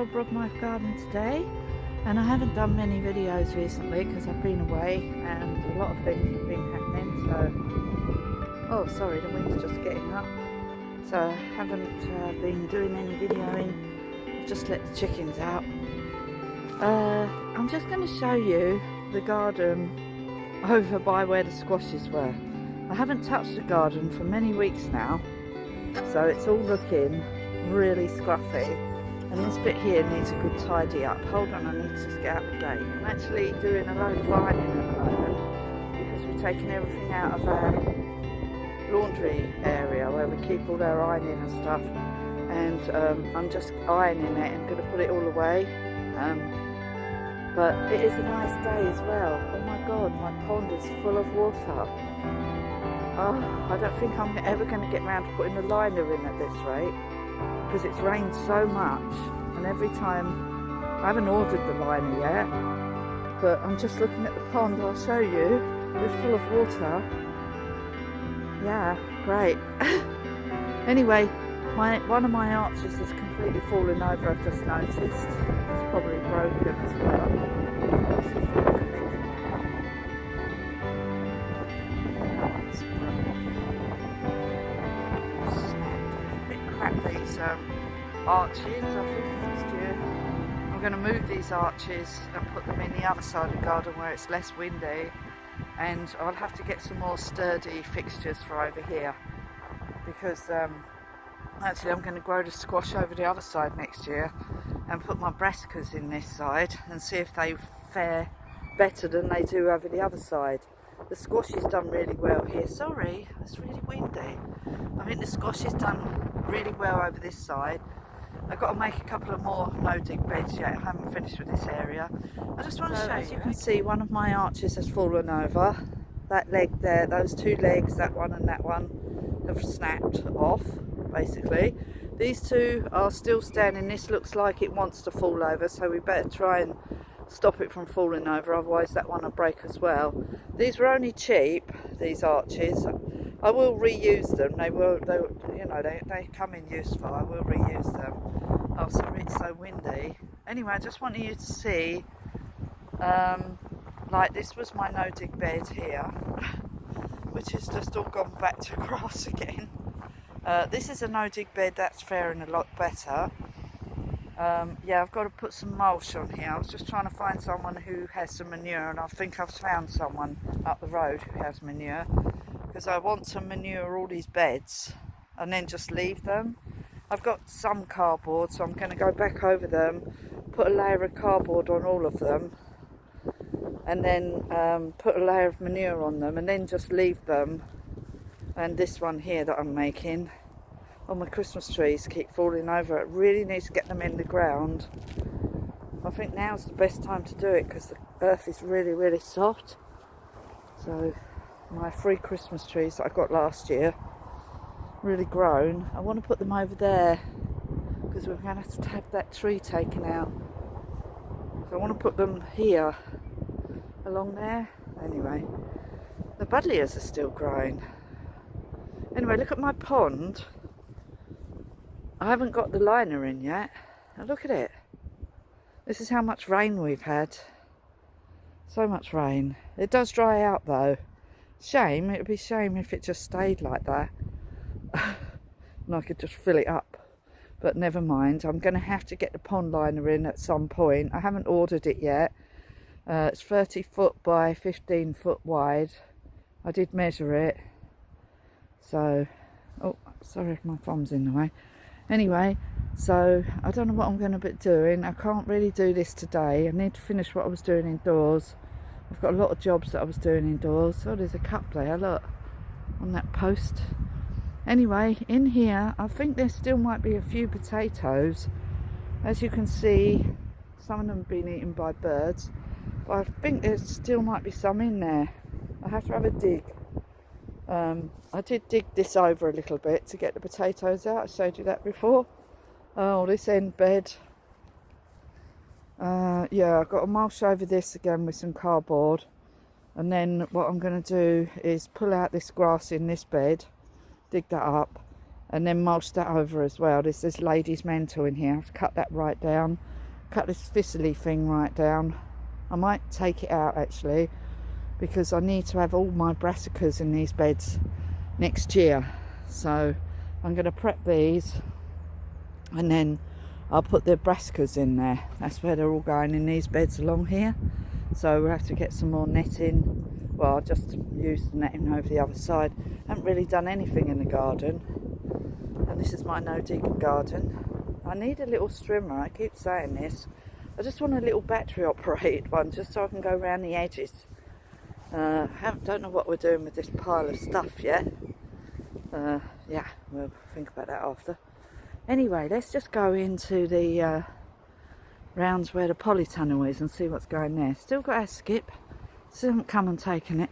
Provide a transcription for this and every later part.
Dolbrodmaeth garden today, and I haven't done many videos recently because I've been away and a lot of things have been happening, so oh sorry, the wind's just getting up, so I haven't been doing any videoing. I've just let the chickens out. I'm just going to show you the garden over by where the squashes were. I haven't touched the garden for many weeks now, so it's all looking really scruffy, and this bit here needs a good tidy up. Hold on, I need to just get out the gate. I'm actually doing a load of ironing at the moment because we're taking everything out of our laundry area where we keep all our ironing and stuff, and I'm just ironing it and going to put it all away. But it is a nice day as well. Oh my god, my pond is full of water. Oh, I don't think I'm ever going to get round to putting the liner in at this rate, because it's rained so much, and every time, I haven't ordered the liner yet, but I'm just looking at the pond. I'll show you. It's full of water. Yeah, great. Anyway, one of my arches has completely fallen over, I've just noticed. It's probably broken as well. These arches, I think next year I'm going to move these arches and put them in the other side of the garden where it's less windy, and I'll have to get some more sturdy fixtures for over here, because actually I'm going to grow the squash over the other side next year and put my brassicas in this side and see if they fare better than they do over the other side. The squash is done really well here. Sorry, it's really windy. I think the squash is done really well over this side. I've got to make a couple of more no-dig beds yet. I haven't finished with this area. I just want to show you. As you can see, one of my arches has fallen over. That leg there, those two legs, that one and that one, have snapped off, basically. These two are still standing. This looks like it wants to fall over, so we better try and stop it from falling over, otherwise that one will break as well. These were only cheap, these arches. I will reuse them. They come in useful. I will reuse them. Oh, sorry, it's so windy. Anyway, I just wanted you to see, like, this was my no-dig bed here, which has just all gone back to grass again. This is a no-dig bed that's faring a lot better. Yeah, I've got to put some mulch on here. I was just trying to find someone who has some manure, and I think I've found someone up the road who has manure, because I want to manure all these beds and then just leave them. I've got some cardboard, so I'm going to go back over them, put a layer of cardboard on all of them, and then put a layer of manure on them, and then just leave them. And this one here that I'm making, all my Christmas trees keep falling over. It really needs to get them in the ground. I think now's the best time to do it because the earth is really, really soft. So my 3 Christmas trees that I got last year, really grown, I want to put them over there because we're going to have that tree taken out. So I want to put them here, along there. Anyway, the buddleias are still growing. Anyway, look at my pond. I haven't got the liner in yet. Now look at it. This is how much rain we've had. So much rain. It does dry out though. Shame, it would be a shame if it just stayed like that. And I could just fill it up. But never mind, I'm going to have to get the pond liner in at some point. I haven't ordered it yet. It's 30 foot by 15 foot wide. I did measure it. So, oh, sorry if my thumb's in the way. Anyway, so I don't know what I'm going to be doing. I can't really do this today. I need to finish what I was doing indoors. I've got a lot of jobs that I was doing indoors. Oh, there's a cup there, look, on that post. Anyway, in here, I think there still might be a few potatoes. As you can see, some of them have been eaten by birds, but I think there still might be some in there. I have to have a dig. I did dig this over a little bit to get the potatoes out. I showed you that before. Oh, this end bed. Yeah, I've got to mulch over this again with some cardboard. And then what I'm going to do is pull out this grass in this bed, dig that up, and then mulch that over as well. There's this lady's mantle in here. I've cut that right down, cut this thistly thing right down. I might take it out actually, because I need to have all my brassicas in these beds next year. So I'm going to prep these, and then I'll put the brassicas in there. That's where they're all going, in these beds along here. So we'll have to get some more netting. Well, I'll just use the netting over the other side. Haven't really done anything in the garden. And this is my no-dig garden. I need a little strimmer, I keep saying this. I just want a little battery operated one, just so I can go around the edges. Don't know what we're doing with this pile of stuff yet. Yeah, we'll think about that after. Anyway, let's just go into the rounds where the polytunnel is and see what's going there. Still got our skip. Still haven't come and taken it.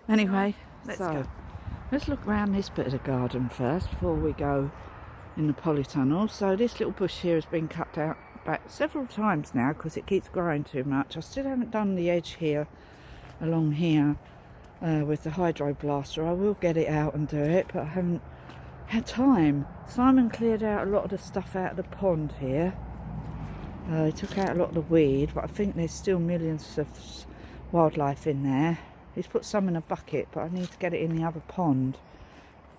Anyway, let's go. Let's look around this bit of the garden first before we go in the polytunnel. So this little bush here has been cut out back several times now because it keeps growing too much. I still haven't done the edge here, along here, with the hydro blaster. I will get it out and do it, but I haven't had time. Simon cleared out a lot of the stuff out of the pond here. He took out a lot of the weed, but I think there's still millions of wildlife in there. He's put some in a bucket, but I need to get it in the other pond.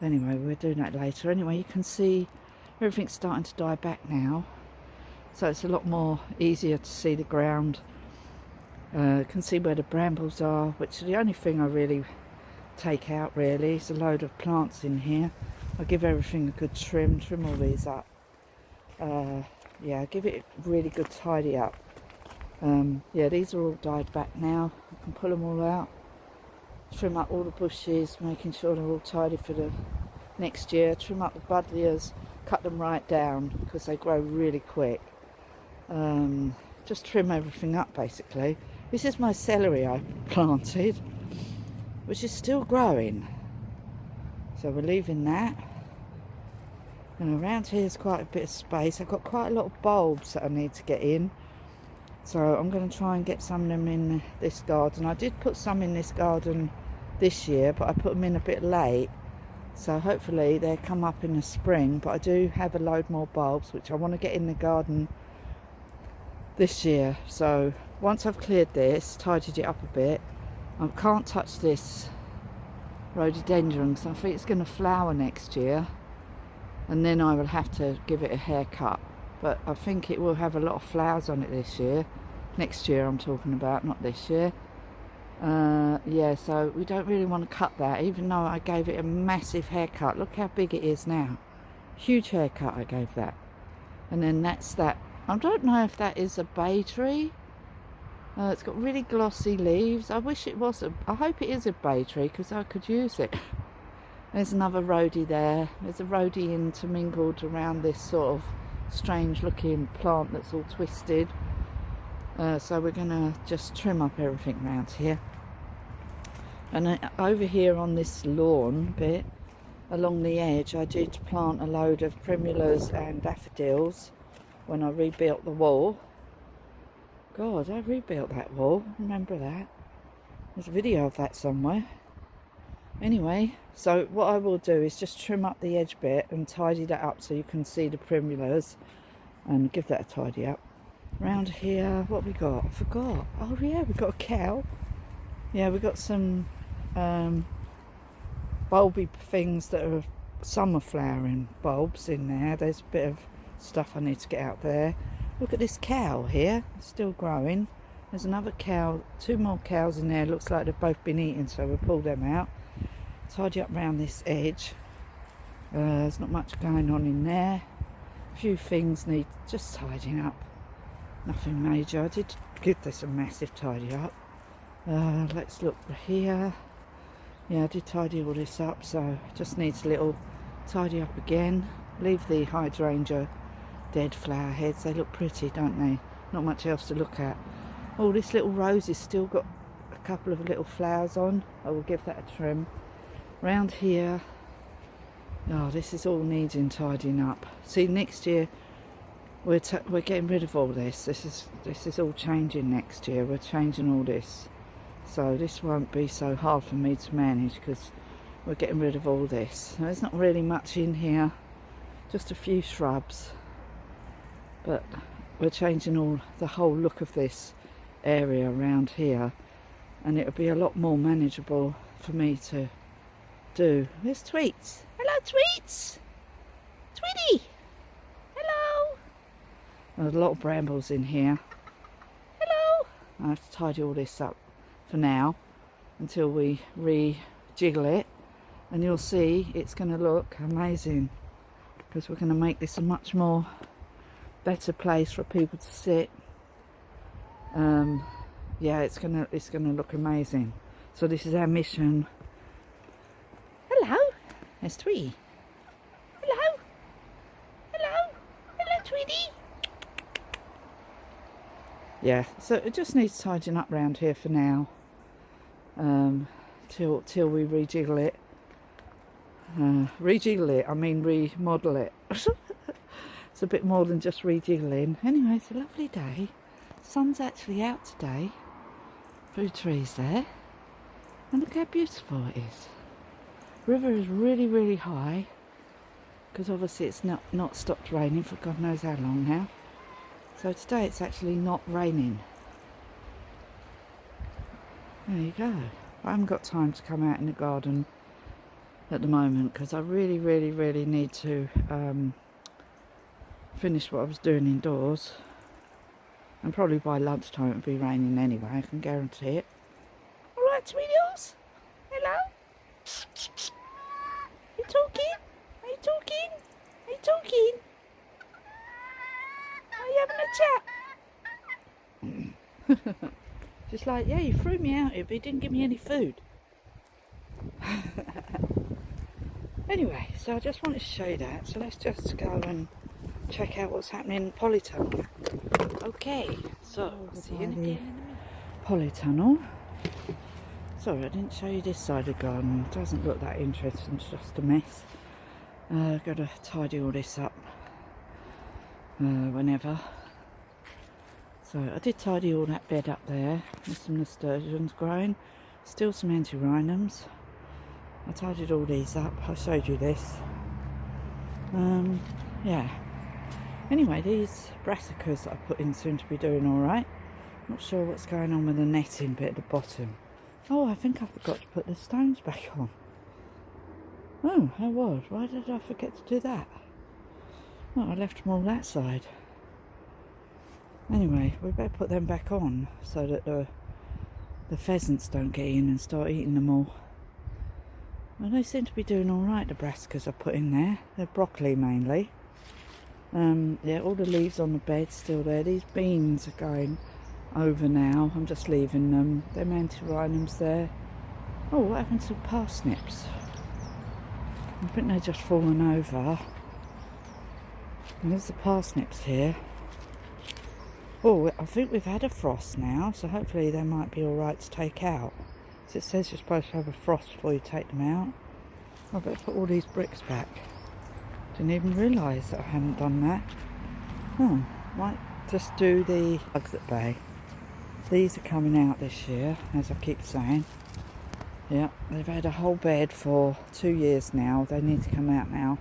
Anyway, we're doing that later. Anyway, you can see everything's starting to die back now, so it's a lot more easier to see the ground. Can see where the brambles are, which is the only thing I really take out really. There's a load of plants in here. I'll give everything a good trim all these up. Yeah, give it a really good tidy up. Yeah, these are all died back now. I can pull them all out, trim up all the bushes, making sure they're all tidy for the next year. Trim up the buddleias, cut them right down because they grow really quick. Just trim everything up basically. This is my celery I planted, which is still growing. So we're leaving that. And around here is quite a bit of space. I've got quite a lot of bulbs that I need to get in. So I'm going to try and get some of them in this garden. I did put some in this garden this year, but I put them in a bit late. So hopefully they'll come up in the spring. But I do have a load more bulbs, which I want to get in the garden this year. So once I've cleared this, tidied it up a bit, I can't touch this rhododendron because I think it's going to flower next year, and then I will have to give it a haircut. But I think it will have a lot of flowers on it this year. Next year I'm talking about, not this year. Yeah, so we don't really want to cut that, even though I gave it a massive haircut. Look how big it is now. Huge haircut I gave that. And then that's that. I don't know if that is a bay tree. It's got really glossy leaves. I wish it was I hope it is a bay tree because I could use it. There's another rhodie there. There's a rhodie intermingled around this sort of strange looking plant that's all twisted. So we're going to just trim up everything around here. And over here on this lawn bit, along the edge, I did plant a load of primulas and daffodils when I rebuilt the wall. God, I rebuilt that wall, remember that. There's a video of that somewhere. Anyway, so what I will do is just trim up the edge bit and tidy that up so you can see the primulas, and give that a tidy up. Around here, what we got? I forgot. Oh yeah, we got a cow. Yeah, we got some bulby things that are summer flowering bulbs in there. There's a bit of stuff I need to get out there. Look at this cow here, it's still growing. There's another cow, two more cows in there. Looks like they've both been eaten, so we'll pull them out. Tidy up around this edge. There's not much going on in there. A few things need just tidying up. Nothing major. I did give this a massive tidy up. Let's look here. Yeah, I did tidy all this up, so just needs a little tidy up again. Leave the hydrangea dead flower heads. They look pretty, don't they? Not much else to look at. Oh, this little rose has still got a couple of little flowers on. I will give that a trim. Round here, oh, this is all needing tidying up. See, next year we're getting rid of all this. This is all changing next year. We're changing all this, so this won't be so hard for me to manage because we're getting rid of all this. There's not really much in here. just a few shrubs, but we're changing the whole look of this area around here, and it'll be a lot more manageable for me to do. There's Tweets. Hello, Tweets. Tweety. Hello. There's a lot of brambles in here. Hello. I have to tidy all this up for now until we rejiggle it, and you'll see it's going to look amazing, because we're going to make this a much more better place for people to sit. Yeah, it's gonna look amazing. So this is our mission. Hello, there's Tweety. Hello, hello, hello, Tweety. Yeah, so it just needs tidying up around here for now, till we rejiggle it. I mean remodel it. It's a bit more than just rejiggling. Anyway, it's a lovely day. Sun's actually out today through trees there, and look how beautiful it is. River is really, really high, because obviously it's not stopped raining for God knows how long now. So today it's actually not raining. There you go. I haven't got time to come out in the garden at the moment, because I really, really, really need to finish what I was doing indoors. And probably by lunchtime it'll be raining anyway, I can guarantee it. Alright, sweeties? Hello? You talking? Are you talking? Are you talking? Are you having a chat? Just like, yeah, you threw me out here, but you didn't give me any food. Anyway, so I just wanted to show you that. So let's just go and check out what's happening in Polytunnel. Okay, so see you in a minute. Polytunnel. Sorry, I didn't show you this side of the garden. It doesn't look that interesting, it's just a mess. Got to tidy all this up whenever. So I did tidy all that bed up there. There's some nasturtiums growing. Still some antirrhinums. I tidied all these up. I showed you this. Yeah. Anyway, these brassicas that I put in seem to be doing alright. Not sure what's going on with the netting bit at the bottom. Oh, I think I forgot to put the stones back on. Oh, I was. Why did I forget to do that? Well, I left them all that side. Anyway, we better put them back on so that the pheasants don't get in and start eating them all. Well, they seem to be doing alright, the brassicas I put in there. They're broccoli mainly. Yeah, all the leaves on the bed still there. These beans are going over now. I'm just leaving them. Them antirrhinums there. Oh, what happened to parsnips? I think they're just fallen over. And there's the parsnips here. Oh, I think we've had a frost now, so hopefully they might be alright to take out. So it says you're supposed to have a frost before you take them out. I better put all these bricks back. Didn't even realise that I hadn't done that. Oh, might just do the bugs at bay. These are coming out this year, as I keep saying. Yeah, they've had a whole bed for 2 years now. They need to come out now,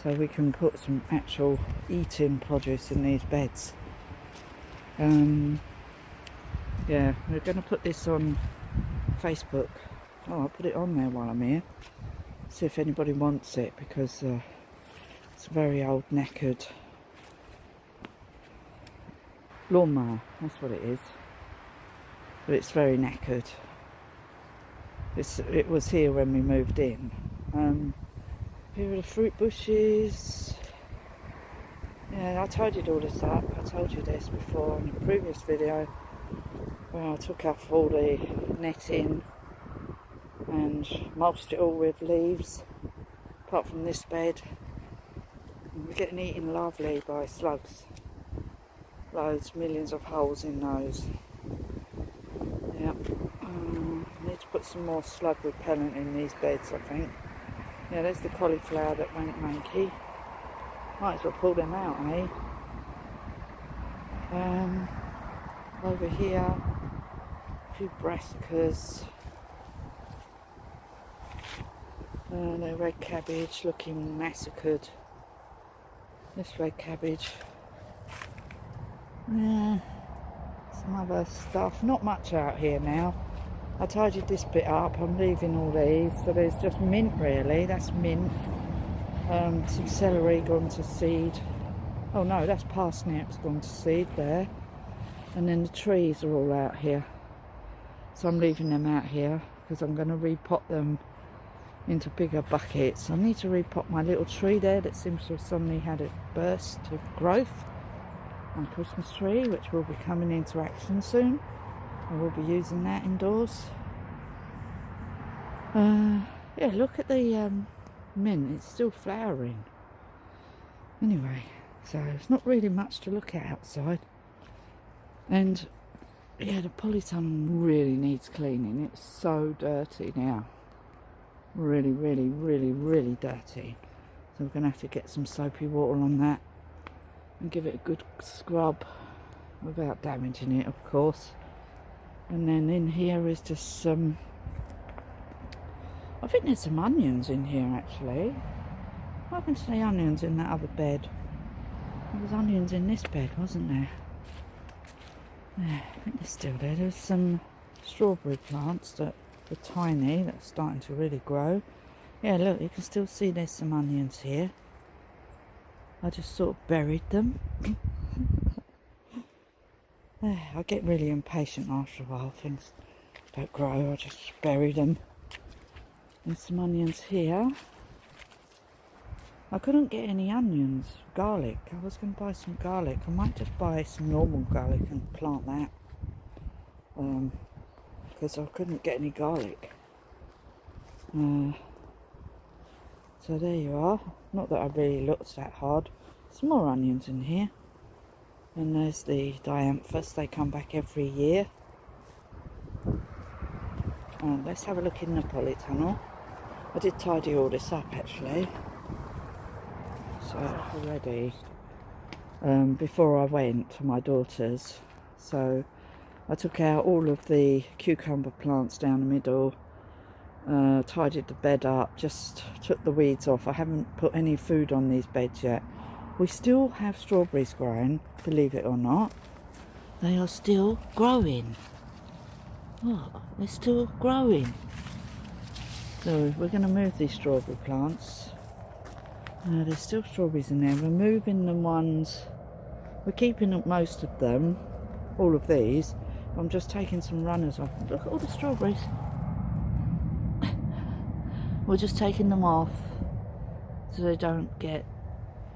so we can put some actual eating produce in these beds. Yeah, we're going to put this on Facebook. Oh, I'll put it on there while I'm here. See if anybody wants it, because it's a very old knackered lawnmower. That's what it is. But it's very knackered. It was here when we moved in. Here are the fruit bushes. Yeah, I tidied all this up. I told you this before in a previous video, where I took off all the netting and mulched it all with leaves, apart from this bed. And we're getting eaten lovely by slugs. Loads, millions of holes in those. Yep. Need to put some more slug repellent in these beds, I think. Yeah, there's the cauliflower that went manky. Might as well pull them out, eh? Over here, a few brassicas. The red cabbage looking massacred. This red cabbage. Yeah, some other stuff. Not much out here now. I tidied this bit up. I'm leaving all these. So there's just mint really. That's mint. Some celery gone to seed. Oh no, that's parsnips gone to seed there. And then the trees are all out here. So I'm leaving them out here because I'm going to repot them into bigger buckets. I need to repot my little tree there that seems to have suddenly had a burst of growth. My Christmas tree, which will be coming into action soon. I will be using that indoors. Yeah, look at the mint, it's still flowering. Anyway, so it's not really much to look at outside. And yeah, the polytunnel really needs cleaning. It's so dirty now. Really, really, really, really dirty. So we're going to have to get some soapy water on that and give it a good scrub without damaging it, of course. And then in here is just some, I think there's some onions in here actually. What happened to the onions in that other bed? There was onions in this bed, wasn't there? Yeah, I think they're still there. There's some strawberry plants that are tiny, that's starting to really grow. Yeah, look, you can still see there's some onions here. I just sort of buried them. I get really impatient after a while. Things don't grow, I just bury them. There's some onions here. I couldn't get any onions, garlic. I was going to buy some garlic. I might just buy some normal garlic and plant that. Because I couldn't get any garlic. So there you are. Not that I really looked that hard. Some more onions in here. And there's the dianthus. They come back every year. Let's have a look in the polytunnel. I did tidy all this up actually. So already, before I went to my daughter's, so I took out all of the cucumber plants down the middle, tidied the bed up, just took the weeds off. I haven't put any food on these beds yet. We still have strawberries growing, believe it or not. They are still growing. Oh, they're still growing. So we're going to move these strawberry plants. There's still strawberries in there. We're moving the ones, we're keeping up most of them, all of these. I'm just taking some runners off. Look at all the strawberries. We're just taking them off so they don't get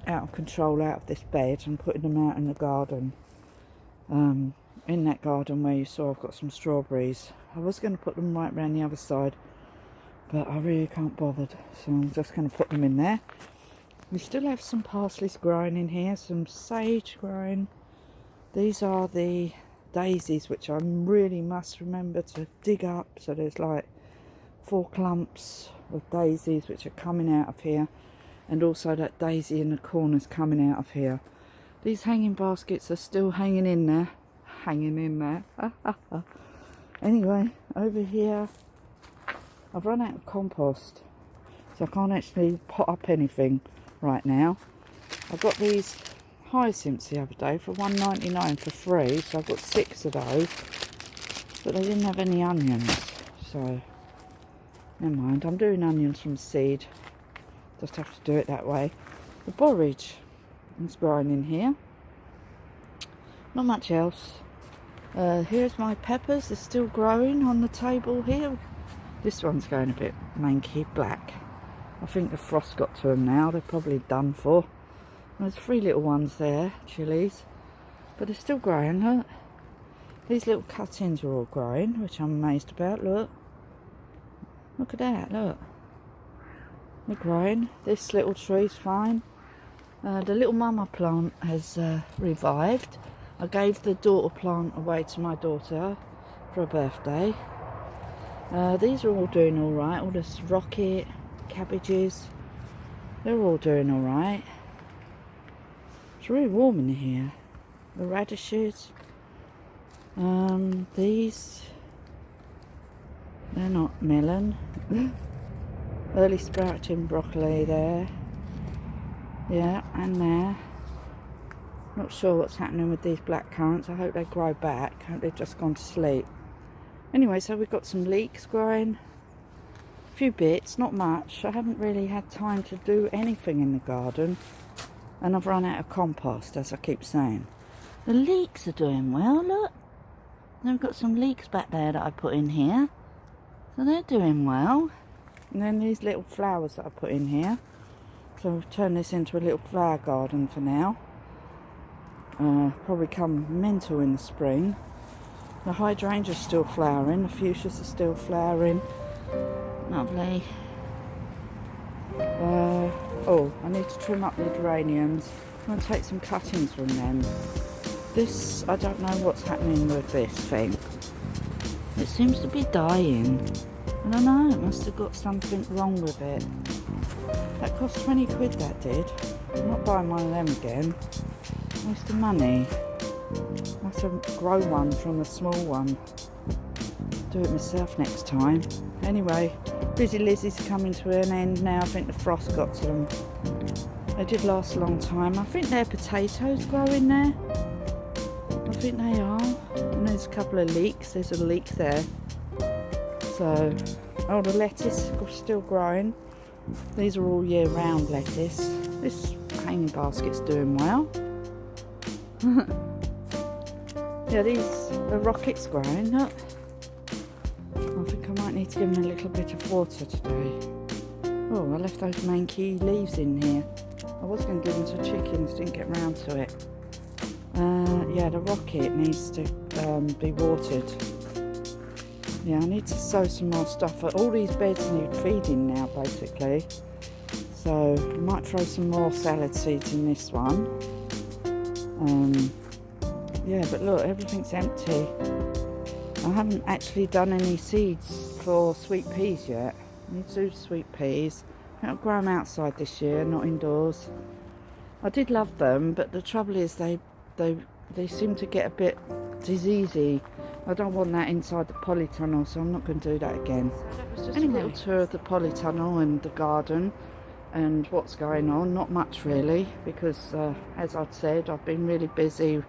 out of control out of this bed, and putting them out in the garden. In that garden where you saw I've got some strawberries. I was going to put them right around the other side, but I really can't bother, so I'm just going to put them in there. We still have some parsleys growing in here, some sage growing. These are the daisies, which I really must remember to dig up. So there's like 4 clumps of daisies which are coming out of here, and also that daisy in the corner's coming out of here. These hanging baskets are still hanging in there. Anyway, over here I've run out of compost, so I can't actually pot up anything right now. I got these hyacinths the other day for $1.99 for free, so I got 6 of those, but they didn't have any onions, so never mind. I'm doing onions from seed, just have to do it that way. The borage is growing in here, not much else. Here's my peppers, they're still growing on the table here. This one's going a bit manky black. I think the frost got to them now, they're probably done for. There's 3 little ones there, chilies, but they're still growing, look. These little cuttings are all growing, which I'm amazed about, look. Look at that, look. They're growing. This little tree's fine. The little mama plant has revived. I gave the daughter plant away to my daughter for her birthday. These are all doing alright, all this rocket, cabbages, they're all doing alright. It's really warm in here. The radishes, these, they're not melon. Early sprouting broccoli there, yeah, and there. Not sure what's happening with these black currants. I hope they grow back. I hope they've just gone to sleep. Anyway, so we've got some leeks growing. A few bits, not much. I haven't really had time to do anything in the garden. And I've run out of compost, as I keep saying. The leeks are doing well, look. Then we've got some leeks back there that I put in here. So they're doing well. And then these little flowers that I put in here. So we've turned this into a little flower garden for now. Probably come mental in the spring. The hydrangea's still flowering, the fuchsias are still flowering. Lovely. Oh, I need to trim up the geraniums. I'm going to take some cuttings from them. This, I don't know what's happening with this thing. It seems to be dying. I don't know, it must have got something wrong with it. That cost 20 quid, that did. I'm not buying one of them again. Waste of money. I have to grow one from a small one. Do it myself next time. Anyway, Busy Lizzie's coming to an end now. I think the frost got to them. They did last a long time. I think they're potatoes growing there. I think they are. And there's a couple of leeks. There's a leek there. So, oh, the lettuce is still growing. These are all year round lettuce. This hanging basket's doing well. Yeah, the rocket's growing, look. I think I might need to give them a little bit of water today. Oh, I left those manky leaves in here. I was going to give them to chickens, didn't get round to it. Yeah, the rocket needs to be watered. Yeah, I need to sow some more stuff. All these beds need feeding now, basically. So, I might throw some more salad seeds in this one. Yeah, but look, everything's empty. I haven't actually done any seeds for sweet peas yet. I need to do sweet peas. I'll grow them outside this year, not indoors. I did love them, but the trouble is they seem to get a bit diseasey. I don't want that inside the polytunnel, so I'm not going to do that again. So that was just a little tour of the polytunnel and the garden and what's going on. Not much really, because as I've said, I've been really busy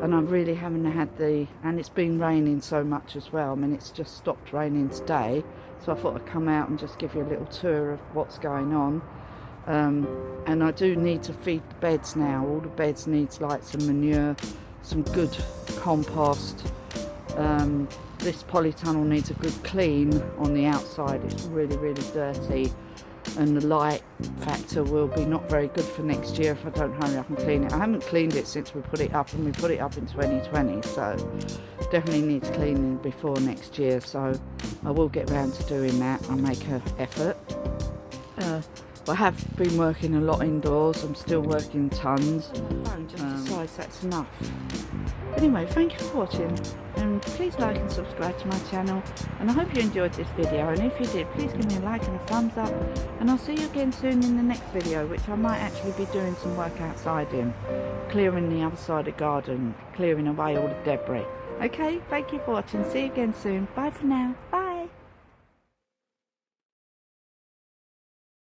and I really haven't had and it's been raining so much as well. I mean, it's just stopped raining today, so I thought I'd come out and just give you a little tour of what's going on. And I do need to feed the beds now. All the beds needs like some manure, some good compost. This polytunnel needs a good clean on the outside. It's really, really dirty, and the light factor will be not very good for next year if I don't hurry up and clean it. I haven't cleaned it since we put it up, and we put it up in 2020, so definitely needs cleaning before next year, so I will get round to doing that. I'll make an effort. I have been working a lot indoors. I'm still working tons. The phone just decides that's enough. Anyway, thank you for watching, and please like and subscribe to my channel, and I hope you enjoyed this video, and if you did, please give me a like and a thumbs up, and I'll see you again soon in the next video, which I might actually be doing some work outside in, clearing the other side of the garden, clearing away all the debris. Okay, thank you for watching. See you again soon. Bye for now.